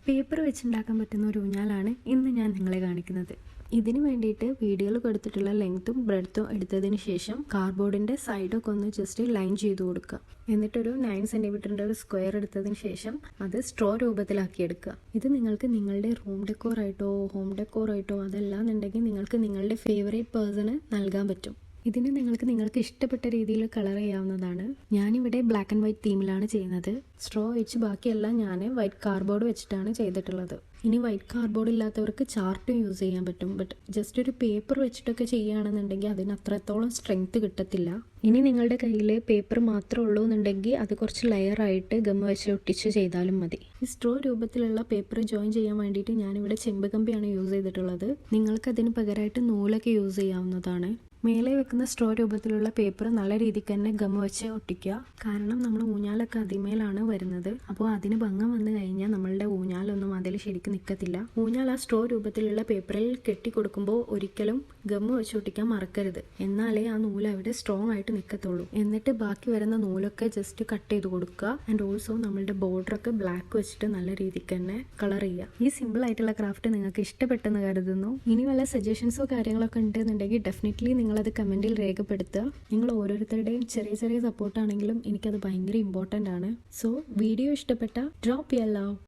Paper വെച്ചുണ്ടാക്കാൻ പറ്റുന്ന ഒരു ഊഞ്ഞാലാണ് ഇന്ന് ഞാൻ നിങ്ങളെ കാണിക്കുന്നത്. ഇതിന് വേണ്ടിയിട്ട് വീഡിയോയിൽ കൊടുത്തിട്ടുള്ള ലെങ്ത്തും ബ്രെഡ്ത്തും എടുത്തതിന് ശേഷം കാർഡ്ബോർഡിൻ്റെ സൈഡൊക്കെ ഒന്ന് ജസ്റ്റ് ലൈൻ ചെയ്ത് കൊടുക്കുക. എന്നിട്ടൊരു 9 സെൻറ്റിമീറ്ററിൻ്റെ ഒരു സ്ക്വയർ എടുത്തതിന് ശേഷം അത് സ്ട്രോ രൂപത്തിലാക്കി എടുക്കുക. ഇത് നിങ്ങൾക്ക് നിങ്ങളുടെ റൂം ഡെക്കോറായിട്ടോ ഹോം ഡെക്കോറായിട്ടോ അതല്ലാന്നുണ്ടെങ്കിൽ നിങ്ങൾക്ക് നിങ്ങളുടെ ഫേവറേറ്റ് പേഴ്സണ് നൽകാൻ പറ്റും. ഇതിന് നിങ്ങൾക്ക് ഇഷ്ടപ്പെട്ട രീതിയിൽ കളർ ചെയ്യാവുന്നതാണ്. ഞാനിവിടെ ബ്ലാക്ക് ആൻഡ് വൈറ്റ് തീമിലാണ് ചെയ്യുന്നത്. സ്ട്രോ വെച്ച് ബാക്കിയെല്ലാം ഞാൻ വൈറ്റ് കാർഡ്ബോർഡ് വെച്ചിട്ടാണ് ചെയ്തിട്ടുള്ളത്. ഇനി വൈറ്റ് കാർഡ്ബോർഡ് ഇല്ലാത്തവർക്ക് ചാർട്ടും യൂസ് ചെയ്യാൻ പറ്റും. ബട്ട് ജസ്റ്റ് ഒരു പേപ്പർ വെച്ചിട്ടൊക്കെ ചെയ്യുകയാണെന്നുണ്ടെങ്കിൽ അതിന് അത്രത്തോളം സ്ട്രെങ്ത് കിട്ടത്തില്ല. ഇനി നിങ്ങളുടെ കയ്യിൽ പേപ്പർ മാത്രമേ ഉള്ളൂ എന്നുണ്ടെങ്കിൽ അത് കുറച്ച് ലെയറായിട്ട് ഗം വെച്ച് ഒട്ടിച്ച് ചെയ്താലും മതി. ഈ സ്ട്രോ രൂപത്തിലുള്ള പേപ്പർ ജോയിൻ ചെയ്യാൻ വേണ്ടിയിട്ട് ഞാനിവിടെ ചെമ്പ് കമ്പിയാണ് യൂസ് ചെയ്തിട്ടുള്ളത്. നിങ്ങൾക്ക് അതിന് പകരമായിട്ട് നൂലൊക്കെ യൂസ് ചെയ്യാവുന്നതാണ്. മേലെ വെക്കുന്ന സ്ട്രോ രൂപത്തിലുള്ള പേപ്പർ നല്ല രീതിക്ക് തന്നെ ഗം വെച്ച് ഒട്ടിക്കുക. കാരണം നമ്മൾ ഊഞ്ഞാലൊക്കെ അതിമേലാണ് വരുന്നത്. അപ്പോൾ അതിന് ഭംഗം വന്നു കഴിഞ്ഞാൽ നമ്മളുടെ ഊഞ്ഞാലൊന്നും അതിൽ ശരിക്കും നിൽക്കത്തില്ല. ഊഞ്ഞാൽ ആ സ്ട്രോ രൂപത്തിലുള്ള പേപ്പറിൽ കെട്ടി കൊടുക്കുമ്പോൾ ഒരിക്കലും ഗം വെച്ച് ഒട്ടിക്കാൻ മറക്കരുത്. എന്നാലേ ആ നൂല് അവിടെ സ്ട്രോങ് ആയിട്ട് നിൽക്കത്തുള്ളൂ. എന്നിട്ട് ബാക്കി വരുന്ന നൂലൊക്കെ ജസ്റ്റ് കട്ട് ചെയ്ത് കൊടുക്കുക. ആൻഡ് ഓൾസോ നമ്മളുടെ ബോർഡറൊക്കെ ബ്ലാക്ക് വെച്ചിട്ട് നല്ല രീതിക്ക് തന്നെ കളർ ചെയ്യുക. ഈ സിമ്പിൾ ആയിട്ടുള്ള ക്രാഫ്റ്റ് നിങ്ങൾക്ക് ഇഷ്ടപ്പെട്ടെന്ന് കരുതുന്നു. ഇനി വല്ല സജഷൻസോ കാര്യങ്ങളൊക്കെ ഉണ്ടെന്നുണ്ടെങ്കിൽ ഡെഫിനറ്റ്ലി നിങ്ങളത് കമൻറ്റിൽ രേഖപ്പെടുത്തുക. നിങ്ങൾ ഓരോരുത്തരുടെയും ചെറിയ ചെറിയ സപ്പോർട്ടാണെങ്കിലും എനിക്കത് ഭയങ്കര ഇമ്പോർട്ടൻ്റ് ആണ്. സോ വീഡിയോ ഇഷ്ടപ്പെട്ട ഡ്രോപ്പ് യുവർ ലവ്.